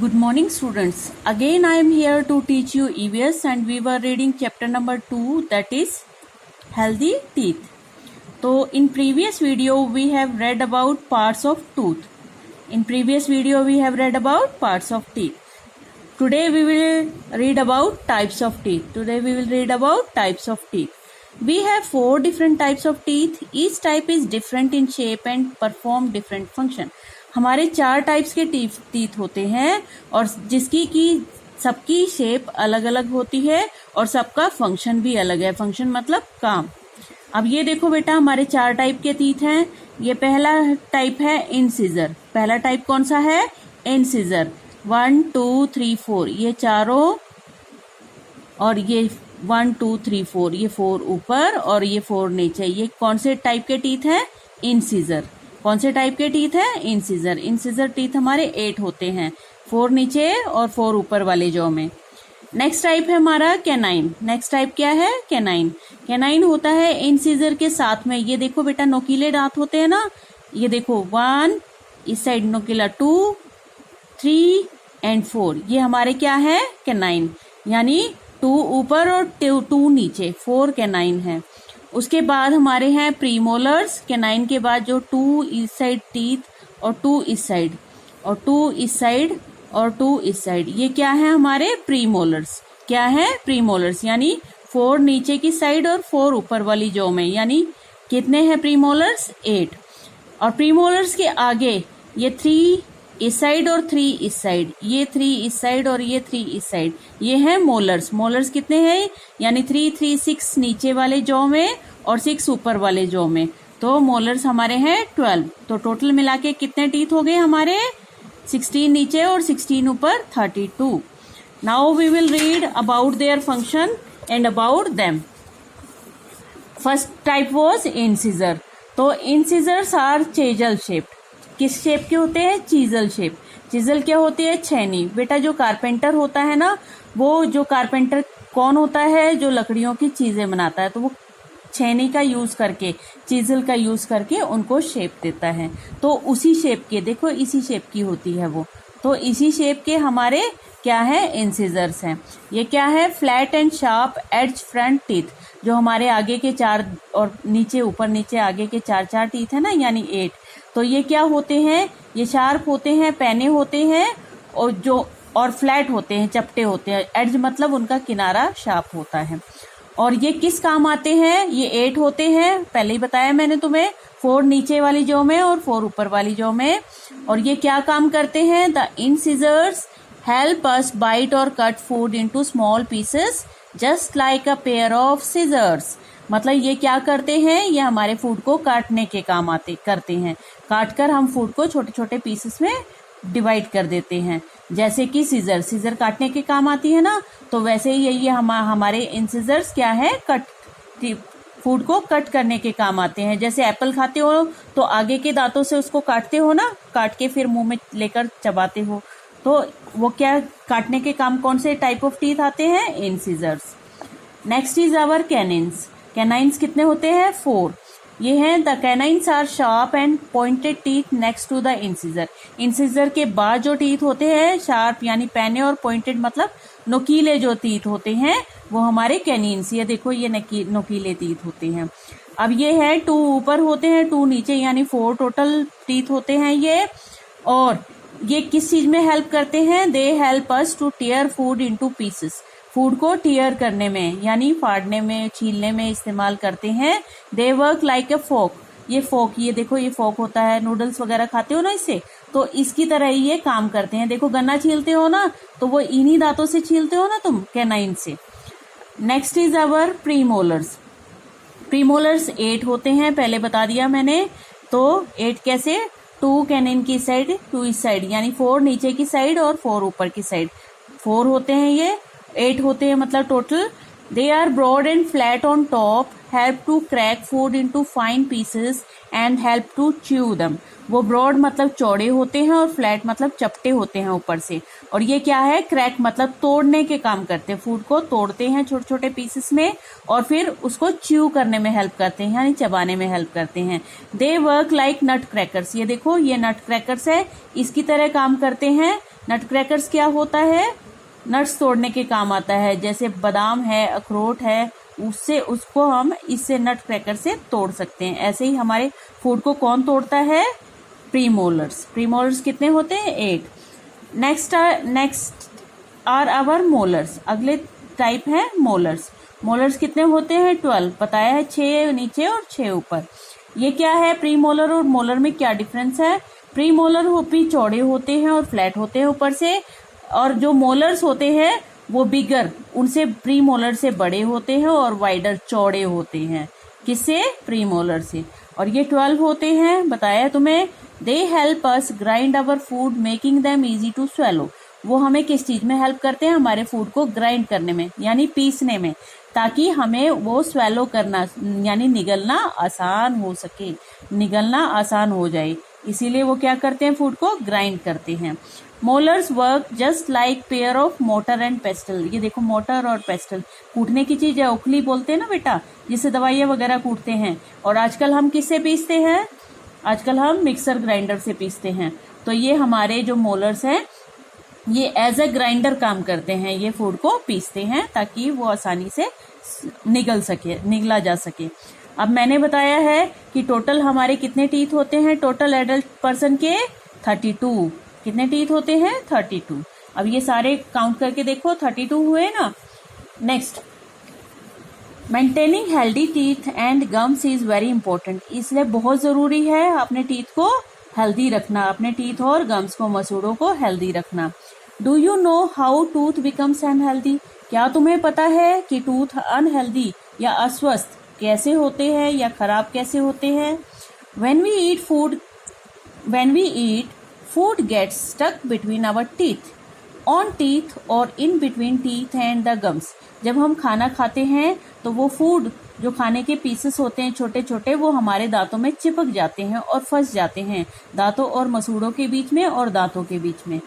Good morning students. Again I am here to teach you EVS and we were reading chapter number 2, that is healthy teeth. So in previous video we have read about parts of tooth. In previous video we have read about parts of teeth. Today we will read about types of teeth. We have 4 different types of teeth. Each type is different in shape and perform different function. हमारे 4 types के teeth होते हैं और जिसकी की सबकी shape अलग अलग होती है और सबका फंक्शन भी अलग है. फंक्शन मतलब काम. अब ये देखो बेटा, हमारे 4 टाइप के टीथ हैं. ये पहला टाइप है इंसिजर. पहला टाइप कौन सा है? इंसिजर. 1 2 3 4 ये चारों, और ये 1 2 3 4 ये 4 ऊपर और ये 4 नीचे. ये कौन से टाइप के टीथ हैं? इंसिजर. कौन से टाइप के टीथ हैं? इंसिजर. इंसिजर टीथ हमारे 8 होते हैं, 4 नीचे और 4 ऊपर वाले जॉ में. नेक्स्ट टाइप है हमारा कैनाइन. नेक्स्ट टाइप क्या है? कैनाइन. कैनाइन होता है इंसिजर के साथ में. ये देखो बेटा, नोकीले दांत होते हैं ना. ये देखो 1 इस साइड नोकीला, 2 3 एंड 4. ये हमारे क्या है? कैनाइन. यानी 2 ऊपर और 2 नीचे, 4 कैनाइन है. उसके बाद हमारे हैं प्रीमोलर्स. कैनाइन के बाद जो 2 इस साइड टीथ और 2 इस साइड और 2 इस साइड और 2 इस साइड, ये क्या है? हमारे प्रीमोलर्स. क्या है? प्रीमोलर्स. यानी 4 नीचे की साइड और 4 ऊपर वाली जॉ में. यानी कितने हैं प्रीमोलर्स? 8. और प्रीमोलर्स के आगे ये 3 इस साइड और 3 इस साइड, ये 3 इस साइड और ये 3 इस साइड, ये है मोलर्स. मोलर्स कितने हैं? यानी 3 3 6 नीचे वाले जॉ में और 6 ऊपर वाले जॉ में. तो मोलर्स हमारे हैं 12. तो टोटल मिला के कितने टीथ हो गए हमारे? 16 नीचे और 16 ऊपर, 32. Now we will read about their function and about them. First type was incisor. तो इंसिजर्स आर चेजल शेप्ड. किस शेप के होते हैं? Chisel shape. चीजल क्या होती है? छेनी. बेटा जो कारपेंटर होता है ना, वो जो कारपेंटर कौन होता है? जो लकड़ियों की चीजें बनाता है, तो वो छेनी का यूज करके, चीजल का यूज करके उनको शेप देता है. तो उसी शेप के, देखो इसी शेप की होती है वो. तो इसी शेप के हमारे क्या है? इंसिजर्स हैं. ये क्या है? Flat and sharp edge front teeth. जो हमारे आगे के 4 और नीचे ऊपर नीचे आगे के 4 टीथ है ना, यानी 8. तो ये क्या होते हैं? ये शार्प होते हैं, पैने होते हैं और फ्लैट होते हैं, चपटे होते हैं. एड्ज मतलब उनका किनारा शार्प होता है. और ये किस काम आते हैं? ये 8 होते हैं, पहले ही बताया मैंने तुम्हें, 4 नीचे वाली जॉ में और 4 ऊपर वाली जॉ में. और ये क्या काम करते हैं? The incisors help us bite और cut food into small pieces just like a pair of scissors. मतलब ये क्या करते हैं? ये हमारे फूड को काटने के काम करते हैं. काटकर हम फूड को छोटे छोटे पीसेस में डिवाइड कर देते हैं. जैसे कि सीजर काटने के काम आती है ना, तो वैसे ही ये हमारे इंसिजर्स क्या है? फूड को कट करने के काम आते हैं. जैसे एप्पल खाते हो तो आगे के दांतों से उसको काटते हो ना, काट के फिर मुंह में लेकर चबाते हो. तो वो क्या काटने के काम, कौन से टाइप ऑफ टीथ आते हैं? Incisors. Next is our canines. Canines कितने होते हैं? 4. ये हैं the canines are sharp and pointed teeth next to the incisor. Incisor के बाद जो टीथ होते हैं शार्प यानी पैने, और पॉइंटेड मतलब नोकीले जो टीथ होते हैं, वो हमारे कैनिन्स. ये देखो ये नोकीले टीथ होते हैं. अब ये है 2 ऊपर होते हैं, 2 नीचे, यानी 4 टोटल टीथ होते हैं ये. और ये किस चीज में हेल्प करते हैं? They help us to tear food into pieces. Food को टीयर करने में यानी फाड़ने में, छीलने में इस्तेमाल करते हैं. दे वर्क लाइक ए फोक. ये फोक, ये देखो ये फोक होता है, नूडल्स वगैरह खाते हो ना इससे, तो इसकी तरह ही ये काम करते हैं. देखो गन्ना छीलते हो ना, तो वो इन्हीं दांतों से छीलते हो ना तुम, कैनाइन से. Next is our premolars. Premolars 8 होते हैं, पहले बता दिया मैंने. तो 8 कैसे? 2 कैनिन की साइड, 2 इस साइड, यानी 4 नीचे की साइड और 4 ऊपर की साइड. 4 होते हैं ये, 8 होते हैं मतलब total. They are broad and flat on top, help to crack food into fine pieces and help to chew them. वो ब्रॉड मतलब चौड़े होते हैं और फ्लैट मतलब चपटे होते हैं ऊपर से. और ये क्या है? क्रैक मतलब तोड़ने के काम करते हैं. फूड को तोड़ते हैं छोटे छोटे पीसेस में और फिर उसको च्यू करने में हेल्प करते हैं, यानी चबाने में हेल्प करते हैं. They work like not crackers. ये देखो ये नट क्रैकर्स है, इसकी तरह काम करते हैं. नट क्रैकर्स क्या होता है, नट्स तोड़ने के काम आता है, जैसे बादाम है, अखरोट है, उससे उसको हम इससे नट क्रैकर से तोड़ सकते हैं। ऐसे ही हमारे फूड को कौन तोड़ता है, प्रीमोलर्स। प्रीमोलर्स कितने होते हैं, 8। Next are our molars. अगले टाइप है मोलर्स। मोलर्स कितने होते हैं, 12 बताया है, 6 नीचे और 6 ऊपर। ये क्या है, प्रीमोलर और मोलर में क्या डिफरेंस है। प्रीमोलर भी चौड़े होते हैं और फ्लैट होते हैं ऊपर से, और जो मोलर्स होते हैं वो बिगर, उनसे प्रीमोलर से बड़े होते हैं और वाइडर चौड़े होते हैं। किससे, प्रीमोलर से। और ये 12 होते हैं, बताया तुम्हें। They help us grind our food making them easy to swallow. वो हमें किस चीज में हेल्प करते हैं, हमारे फूड को ग्राइंड करने में यानी पीसने में, ताकि हमें वो स्वेलो करना यानी निगलना आसान हो सके, निगलना आसान हो जाए। इसीलिए वो क्या करते हैं, फूड को ग्राइंड करते हैं। Molars work just like pair of motor and pastel. ये देखो, मोटर और पेस्टल कूटने की चीज है, ओखली बोलते हैं ना बेटा, जिससे दवाइयाँ वगैरह कूटते हैं। और आजकल हम किससे पीसते हैं, आजकल हम मिक्सर ग्राइंडर से पीसते हैं। तो ये हमारे जो मोलर्स हैं ये एज अ ग्राइंडर काम करते हैं, ये फूड को पीसते हैं ताकि वो आसानी से निगला जा सके। अब मैंने बताया है कि टोटल हमारे कितने टीथ होते हैं, टोटल एडल्ट पर्सन के 32। कितने टीथ होते हैं, 32। अब ये सारे काउंट करके देखो, 32 हुए ना। Next, maintaining healthy teeth and gums is very important. इसलिए बहुत जरूरी है अपने टीथ को हेल्दी रखना, अपने टीथ और गम्स को, मसूड़ों को हेल्दी रखना। Do you know how tooth becomes unhealthy. क्या तुम्हें पता है कि टूथ अनहेल्दी या अस्वस्थ कैसे होते हैं या खराब कैसे होते हैं। When we eat, food gets stuck between our teeth, on teeth or in between teeth and the gums. जब हम खाना खाते हैं तो वो फूड, जो खाने के पीसेस होते हैं छोटे छोटे, वो हमारे दांतों में चिपक जाते हैं और फंस जाते हैं, दांतों और मसूड़ों के बीच में और दांतों के बीच में।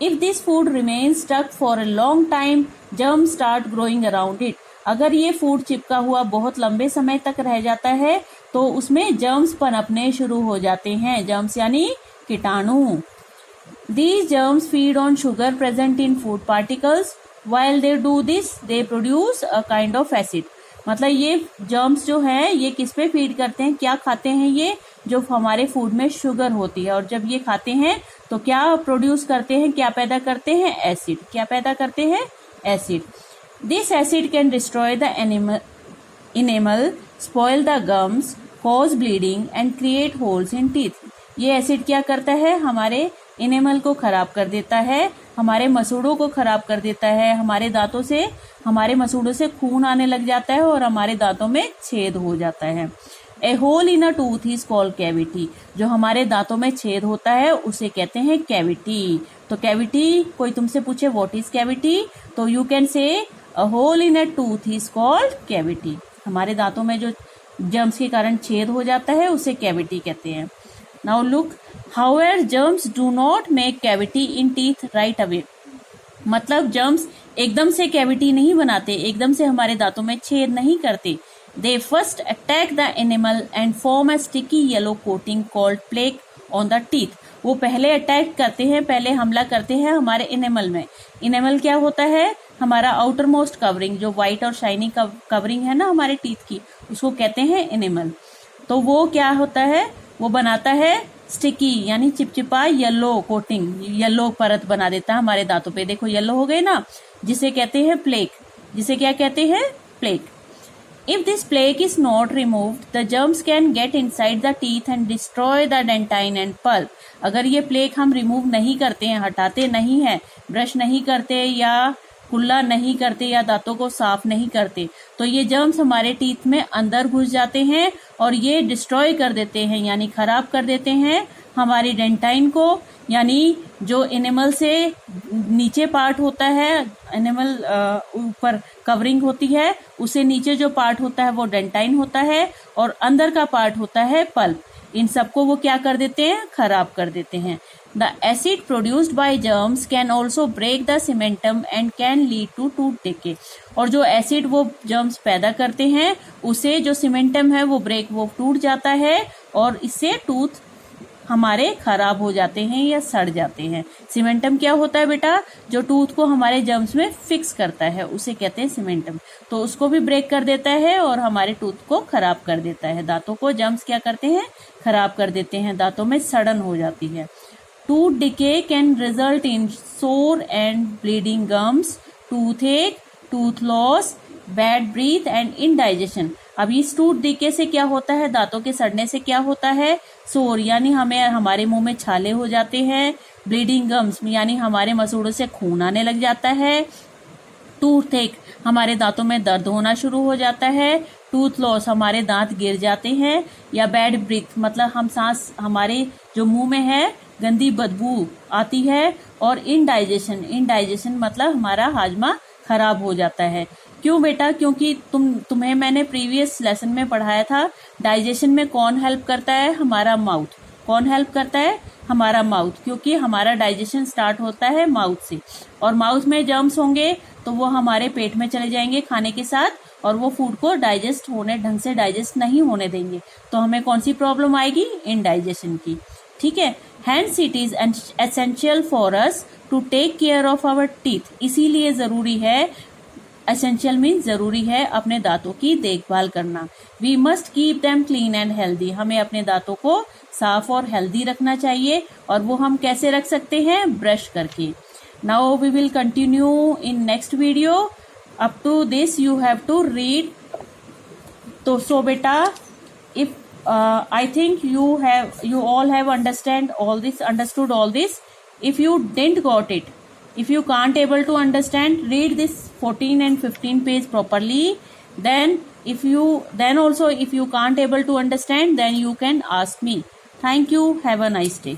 If this food remains stuck for a long time, germs start growing around it. अगर ये फूड चिपका हुआ बहुत लंबे समय तक रह जाता है तो उसमें जर्म्स पनपने शुरू हो जाते हैं। जर्म्स यानी कीटाणु। These germs feed on sugar present in food particles. While they do this, they produce a kind of acid. मतलब ये जर्म्स जो हैं ये किस पे फीड करते हैं, क्या खाते हैं ये, जो हमारे फूड में शुगर होती है, और जब ये खाते हैं तो क्या प्रोड्यूस करते हैं, क्या पैदा करते हैं, एसिड। क्या पैदा करते हैं, acid. This acid can destroy the enamel, spoil the gums, cause bleeding and create holes in teeth. ये एसिड क्या करता है, हमारे इनेमल को खराब कर देता है, हमारे मसूड़ों को खराब कर देता है, हमारे दांतों से, हमारे मसूड़ों से खून आने लग जाता है और हमारे दांतों में छेद हो जाता है। A hole in a tooth is called cavity. जो हमारे दांतों में छेद होता है उसे कहते हैं कैविटी। तो कैविटी, कोई तुमसे पूछे व्हाट इज कैविटी, तो you can say a hole in a tooth is called cavity. हमारे दांतों में जो जर्म्स के कारण छेद हो जाता है उसे कैविटी कहते हैं। Now look, however germs do not make cavity in teeth right away. मतलब जर्म्स एकदम से कैविटी नहीं बनाते, एकदम से हमारे दांतों में छेद नहीं करते। They first attack the enamel and form a sticky yellow coating called plaque on the teeth. वो पहले अटैक करते हैं, पहले हमला करते हैं हमारे एनिमल में। एनिमल क्या होता है, हमारा आउटर मोस्ट कवरिंग, जो व्हाइट और शाइनी कवरिंग है ना हमारे टीथ की, उसको कहते हैं एनिमल। तो वो क्या होता है, वो बनाता है स्टिकी यानी चिपचिपा येलो कोटिंग, येलो परत बना देता है हमारे दांतों पे। देखो येलो हो गए ना, जिसे कहते हैं प्लेक। जिसे क्या कहते हैं, plaque. If this plaque is not removed, the germs can get inside the teeth and destroy the dentine and pulp. अगर ये प्लेक हम रिमूव नहीं करते हैं, हटाते नहीं हैं, ब्रश नहीं करते या कुल्ला नहीं करते या दांतों को साफ नहीं करते, तो ये जर्म्स हमारे टीथ में अंदर घुस जाते हैं और ये डिस्ट्रॉय कर देते हैं यानी खराब कर देते हैं हमारी डेंटाइन को, यानी जो एनिमल से नीचे पार्ट होता है, एनिमल ऊपर कवरिंग होती है, उसे नीचे जो पार्ट होता है वो डेंटाइन होता है और अंदर का पार्ट होता है पल्प। इन सबको वो क्या कर देते हैं, खराब कर देते हैं। The acid produced by germs can also break the cementum and can lead to tooth decay. और जो एसिड वो जर्म्स पैदा करते हैं उसे जो सीमेंटम है वो टूट जाता है और इससे टूथ हमारे खराब हो जाते हैं या सड़ जाते हैं। सीमेंटम क्या होता है बेटा? जो टूथ को हमारे जम्स में फिक्स करता है उसे कहते हैं सीमेंटम। तो उसको भी ब्रेक कर देता है और हमारे टूथ को खराब कर देता है। दांतों को जम्स क्या करते हैं? खराब कर देते हैं, दांतों में सड़न हो जाती है। Tooth decay can result in sore and bleeding gums, toothache, tooth loss, bad breath and indigestion. अब इस टूथ डिके से क्या होता है? दांतों के सड़ने से क्या होता है? सोर यानी हमारे मुंह में छाले हो जाते हैं। ब्लीडिंग गम्स यानी हमारे मसूड़ों से खून आने लग जाता है। टूथएक हमारे दांतों में दर्द होना शुरू हो जाता है। टूथ लॉस हमारे दांत गिर जाते हैं। या बैड ब्रीथ मतलब हम सांस, हमारे जो मुंह में है गंदी बदबू आती है। और इनडाइजेशन मतलब हमारा हाजमा खराब हो जाता है। क्यों बेटा? क्योंकि तुम्हें मैंने प्रीवियस लेसन में पढ़ाया था डाइजेशन में कौन हेल्प करता है? हमारा माउथ। कौन हेल्प करता है? हमारा माउथ, क्योंकि हमारा डाइजेशन स्टार्ट होता है माउथ से। और माउथ में जर्म्स होंगे तो वो हमारे पेट में चले जाएंगे खाने के साथ, और वो फूड को ढंग से डाइजेस्ट नहीं होने देंगे। तो हमें कौन सी प्रॉब्लम आएगी? इनडाइजेशन की। ठीक है। Hence it is essential for us to take care of our teeth. इसीलिए जरूरी है, एसेंशियल मीन जरूरी है, अपने दांतों की देखभाल करना। We must keep them clean and healthy. हमें अपने दांतों को साफ और हेल्दी रखना चाहिए। और वो हम कैसे रख सकते हैं? ब्रश करके। Now we will continue in next video. Up to this you have to read. तो सो बेटा, if I think you all have understood all this. If you didn't got it, if you can't able to understand, read this 14 and 15 page properly. Then if you can't able to understand, then you can ask me. Thank you. Have a nice day.